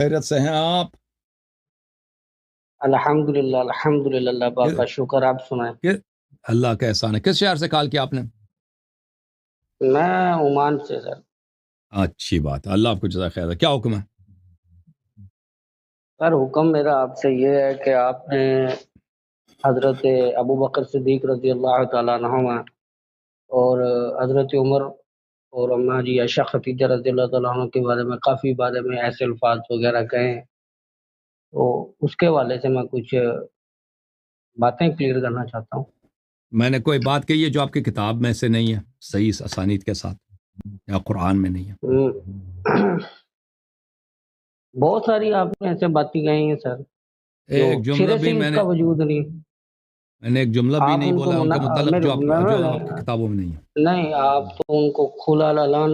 خیریت سے ہیں آپ؟ الحمدللہ اللہ پاک کا شکر. آپ سنائیں. اللہ کا احسان ہے. کس شہر سے کال کیا آپ نے؟ میں عمان سے سر. اچھی بات ہے, اللہ آپ کو جزائے خیر. کیا حکم ہے سر؟ حکم میرا آپ سے یہ ہے کہ آپ نے حضرت ابو بکر صدیق رضی اللہ تعالیٰ عنہما اور حضرت عمر اور اماں جی عائشہ خدیجہ رضی اللہ تعالیٰ عنہ کے بارے میں کافی بارے میں ایسے الفاظ وغیرہ کہیں, تو اس کے حوالے سے میں کچھ باتیں کلیئر کرنا چاہتا ہوں. میں نے کوئی بات کہی ہے جو آپ کی کتاب میں سے نہیں ہے صحیح اسانید کے ساتھ, یا قرآن میں نہیں ہے؟ بہت ساری آپ نے ایسے باتیں کہی ہیں سر, ایک جملہ بھی میں نے وجود نہیں. میں نے ایک جملہ بھی نہیں بولا ان کے متعلق جو آپ کی کتابوں میں نہیں ہے. نہیں, آپ تو ان کو کھلا اعلان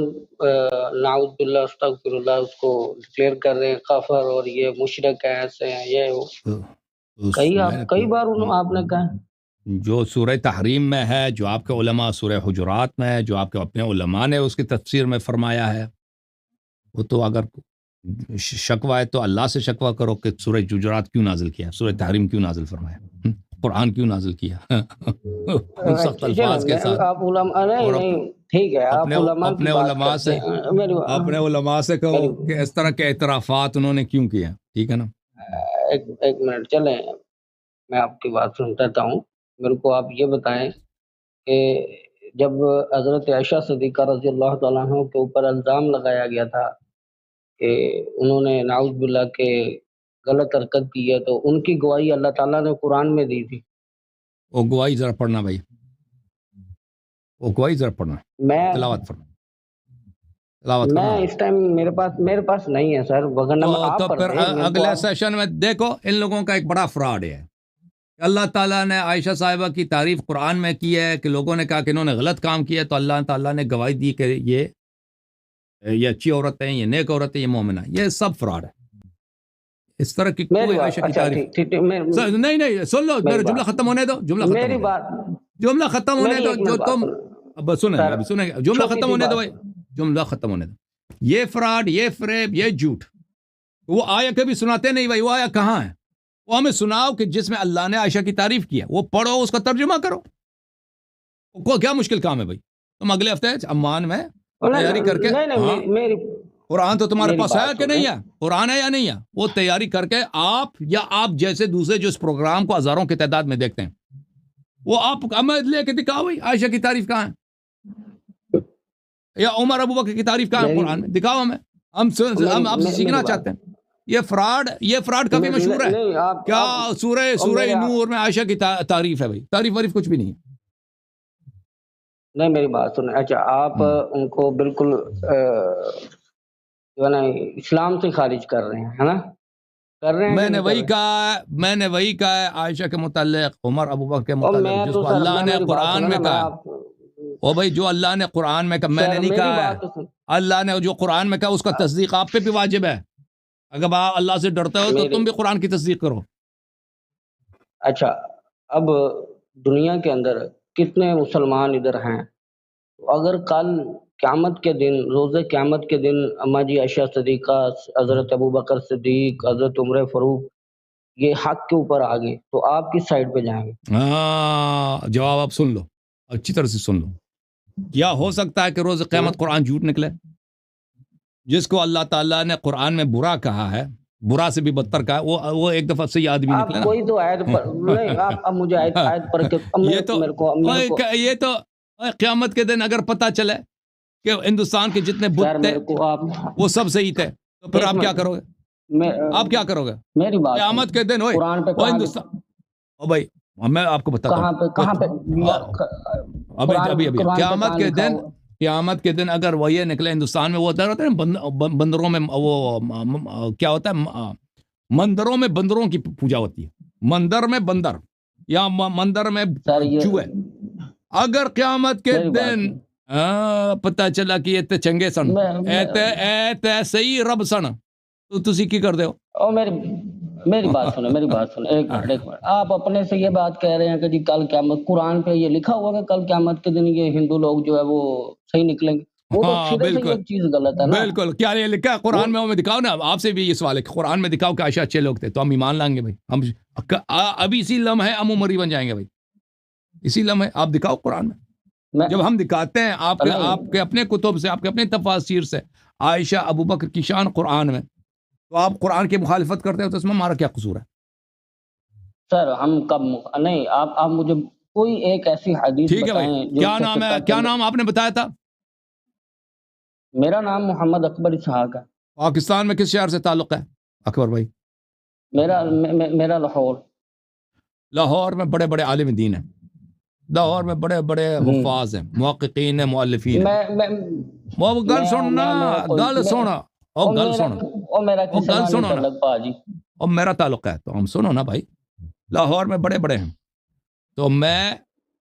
نعوذ باللہ استغفر اللہ اس کو ڈکلیئر کر رہے ہیں کافر اور یہ مشرک ہیں, ایسے ہیں یہ کئی بار آپ نے کہا. جو سورہ تحریم میں ہے, جو آپ کے علماء سورہ حجرات میں ہے, جو آپ کے اپنے علماء نے اس کی تفسیر میں فرمایا ہے, وہ تو اگر شکوہ ہے تو اللہ سے شکوہ کرو کہ سورہ حجرات کیوں نازل کیا, سورہ تحریم کیوں نازل فرمایا, قرآن کیوں نازل کیا ان سخت الفاظ کے ساتھ. آپ علماء نہیں, ٹھیک ہے, آپ اپنے علماء سے کہو کہ اس طرح کے اعترافات انہوں نے کیوں کیا, ٹھیک ہے نا. ایک منٹ چلیں, میں آپ کی بات سنتا رہتا ہوں. میرے کو آپ یہ بتائیں کہ جب حضرت عائشہ صدیقہ رضی اللہ تعالیٰ عنہ کے اوپر الزام لگایا گیا تھا کہ انہوں نے نعوذ باللہ کے غلط حرکت کی ہے, تو ان کی گواہی اللہ تعالیٰ نے قرآن میں دی تھی. وہ گواہی ذرا پڑھنا بھائی, وہ گواہی ذرا پڑھنا, تلاوت فرما. میں اس ٹائم میرے پاس نہیں ہے سر, تو پھر اگلے سیشن میں دیکھو. ان لوگوں کا ایک بڑا فراڈ ہے. اللہ تعالیٰ نے عائشہ صاحبہ کی تعریف قرآن میں کی ہے کہ لوگوں نے کہا کہ انہوں نے غلط کام کیا, تو اللہ تعالیٰ نے گواہی دی کہ یہ اچھی عورت ہے, یہ نیک عورت ہے, یہ مومنہ ہے. یہ سب فراڈ ہے. اس طرح کی کوئی عائشہ کی تعریف نہیں. سن لو, میرا جملہ ختم ہونے دو, جملہ ختم ہونے دو. جو تم اب سنیں جملہ ختم ہونے دو بھائی, جملہ ختم ہونے دو. یہ فراڈ, یہ فریب, یہ جھوٹ, وہ آیا کبھی سناتے نہیں بھائی. وہ آیا کہاں ہے؟ وہ ہمیں سناؤ کہ جس میں اللہ نے عائشہ کی تعریف کیا, وہ پڑھو, اس کا ترجمہ کرو. کیا مشکل کام ہے بھائی؟ تم اگلے ہفتے عمان میں تیاری کر کے, قرآن تو تمہارے پاس ہے کہ نہیں ہے, قرآن ہے یا نہیں ہے, وہ تیاری کر کے آپ یا آپ جیسے دوسرے جو اس پروگرام کو ہزاروں کی تعداد میں دیکھتے ہیں, وہ آپ ہمیں لے کے دکھاؤ بھائی. عائشہ کی تعریف کہاں ہے, یا عمر ابو بکر کی تعریف کہاں ہے قرآن میں؟ دکھاؤ ہمیں, ہم آپ سے سیکھنا چاہتے ہیں. یہ فراڈ کافی مشہور ہے. کیا سورہ نور میں عائشہ کی تعریف ہے بھائی؟ تعریف وریف کچھ بھی نہیں ہے. نہیں, میری بات سنیں. اچھا, آپ ان کو بالکل اسلام سے خارج کر رہے ہیں, ہے نا؟ کر رہے ہیں. میں نے وہی کہا ہے عائشہ کے متعلق, عمر ابو بکر کے متعلق, جس کو اللہ نے قرآن میں کہا. او بھائی, جو اللہ نے قرآن میں کہا, میں نے نہیں کہا ہے. اللہ نے جو قرآن میں کہا اس کا تصدیق آپ پہ بھی واجب ہے. اگر آپ اللہ سے ڈرتے ہو تو تم بھی قرآن کی تصدیق کرو. اچھا, اب دنیا کے اندر کتنے مسلمان ادھر ہیں, اگر کل قیامت کے دن, روز قیامت کے دن اماں جی عائشہ صدیقہ, حضرت ابو بکر صدیق, حضرت عمر فاروق یہ حق کے اوپر آ گئے, تو آپ کس سائڈ پہ جائیں گے؟ جواب آپ سن لو, اچھی طرح سے سن لو. کیا ہو سکتا ہے کہ روز قیامت قرآن جھوٹ نکلے؟ جس کو اللہ تعالیٰ نے قرآن میں برا کہا ہے, برا سے بھی بدتر کہا, وہ ایک دفعہ صحیح آدمی نکلے نا. کوئی تو آیت پر نہیں, آپ مجھے آیت پر یہ تو قیامت کے دن اگر پتہ چلے کہ ہندوستان کے جتنے بت تھے وہ سب صحیح تھے, تو پھر آپ کیا کرو گے؟ آپ کیا کرو گے میری بات قیامت کے دن؟ وہ ہندوستان, او بھائی میں آپ کو بتاتا ہوں, ابھی قیامت کے دن اگر وہ یہ نکلے ہندوستان میں, وہ ہوتا ہے نا بندروں میں, وہ کیا ہوتا ہے, مندروں میں بندروں کی پوجا ہوتی ہے, مندر میں بندر یا مندر میں چوہے. اگر قیامت کے دن پتہ چلا کہ یہ چنگے سن, اے صحیح رب سن, تو تسی کی کر دے ہو؟ میری بات سنیں, ایک منٹ. آپ اپنے سے یہ بات کہہ رہے ہیں کہ جی کل قیامت, قرآن پہ یہ لکھا ہوا کہ کل قیامت کے دن یہ ہندو لوگ جو ہے وہ صحیح نکلیں گے؟ وہ تو ہاں سرے سے بالکل یہ چیز غلط ہے نا. بالکل. کیا یہ لکھا ہے قرآن میں؟ ہمیں دکھاؤ نا. آپ سے بھی یہ سوال ہے کہ قرآن میں دکھاؤ کہ عائشہ اچھے لوگ تھے تو ہم ایمان لائیں گے بھائی. ہم ابھی اسی لمحے ہم عمری بن جائیں گے بھائی. اسی لمحے آپ دکھاؤ قرآن میں. جب ہم دکھاتے ہیں آپ کے اپنے کتب سے، آپ کے اپنے تفاسیر سے عائشہ ابو بکر کی شان قرآن میں، تو آپ قرآن کی مخالفت کرتے ہو تو اس میں ہمارا کیا قصور ہے؟ سر ہم کب نہیں، آپ مجھے کوئی ایک ایسی حدیث ٹھیک ہے بتائیں بھائی. جو کیا نام ہے؟ کیا نام آپ نے بتایا تھا؟ میرا نام محمد اکبر اسحاق ہے. پاکستان میں کس شہر سے تعلق ہے اکبر بھائی؟ میرا لاہور. لاہور میں بڑے بڑے عالم دین ہیں، لاہور میں بڑے بڑے حفاظ ہیں، محققین ہیں، مؤلفین ہیں. وہ گل سننا، گل سونا، اور گل سنو، میرا اور کسی گل نہ سنو نا، تعلق باجی. اور میرا تعلق ہے تو ہم سنو نا بھائی. لاہور میں بڑے بڑے ہیں. تو میں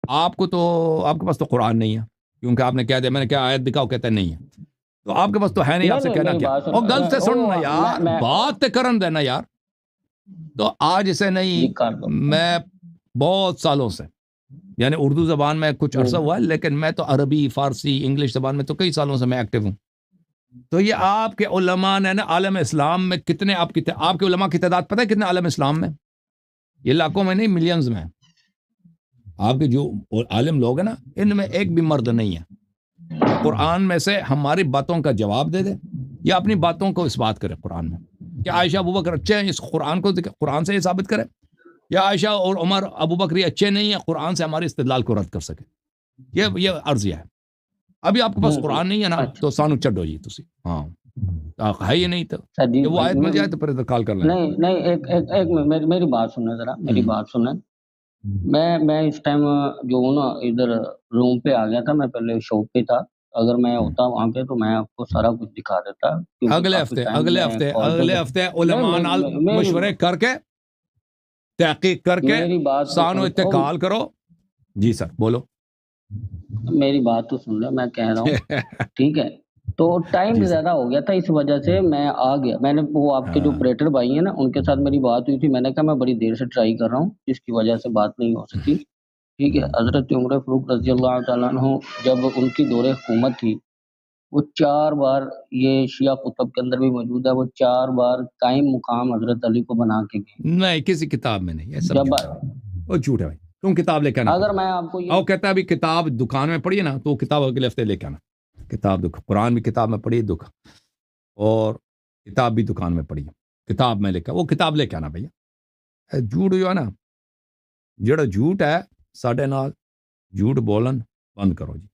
آپ کو تو آپ کے پاس تو قرآن نہیں ہے کیونکہ آپ نے کہہ دیا، میں نے کیا آیت دکھاؤ، کہتے نہیں ہے. تو آپ کے پاس تو ہے نہیں، آپ سے کہنا کیا. اور گل سے سننا یار، بات تے کرن دینا یار. تو آج سے نہیں، میں بہت سالوں سے، یعنی اردو زبان میں کچھ عرصہ ہوا ہے، لیکن میں تو عربی، فارسی، انگلش زبان میں تو کئی سالوں سے میں ایکٹیو ہوں. تو یہ آپ کے علماء نے نا عالم اسلام میں کتنے، آپ کے علماء کی تعداد پتہ ہے کتنے عالم اسلام میں؟ یہ لاکھوں میں نہیں، ملینز میں. آپ کے جو عالم لوگ ہیں نا، ان میں ایک بھی مرد نہیں ہے قرآن میں سے ہماری باتوں کا جواب دے دے یا اپنی باتوں کو اس بات کرے قرآن میں کہ عائشہ ابو بکر اچھے ہیں، اس قرآن سے یہ ثابت کرے، یا عائشہ اور عمر ابو بکر یہ اچھے نہیں ہیں، قرآن سے ہمارے استدلال کو رد کر سکے. یہ عرضیہ ہے. ابھی آپ کے پاس قرآن نہیں ہے نا، تو سانو چڈو جی تسی. ہاں ہے یہ نہیں تو کہ وہ آیت مل جائے تو پھر کال کر لیں. نہیں ایک میری بات سنیں ذرا، میری بات سنیں. میں اس ٹائم جو ہوں نا ادھر روم پہ آ گیا تھا. میں پہلے شاپ پہ تھا. اگر میں ہوتا وہاں پہ تو میں آپ کو سارا کچھ دکھا دیتا. اگلے ہفتے علماء نال مشورے کر کے، تحقیق کر کے سانو اتقال کرو. جی سر بولو. میری بات تو سن لے، میں کہہ رہا ہوں ٹھیک ہے. تو ٹائم زیادہ ہو گیا تھا، اس وجہ سے میں آ گیا. میں نے وہ آپ کے جو آپریٹر بھائی ہیں نا، ان کے ساتھ میری بات ہوئی تھی. میں نے کہا میں بڑی دیر سے ٹرائی کر رہا ہوں، جس کی وجہ سے بات نہیں ہو سکی. ٹھیک ہے. حضرت عمر فاروق رضی اللہ تعالیٰ عنہ جب ان کی دور حکومت تھی، وہ 4 بار، یہ شیعہ کتب کے اندر بھی موجود ہے، وہ 4 بار قائم مقام حضرت علی کو بنا کے گئے. نہیں کسی کتاب میں نہیں ہے، وہ جھوٹ ہے بھائی. تم کتاب لے کے آنا. اگر میں آپ کو وہ کہتا ہے ابھی کتاب دکان میں پڑھی ہے نا، تو وہ کتاب اگلے ہفتے لے کے آنا. کتاب قرآن بھی کتاب میں پڑھی ہے، اور کتاب بھی دکان میں پڑھی ہے. کتاب میں لے کے، وہ کتاب لے کے آنا بھیا. جھوٹ جو ہے نا، جڑا جھوٹ ہے ساڈے نال، جھوٹ بولن بند کرو جی.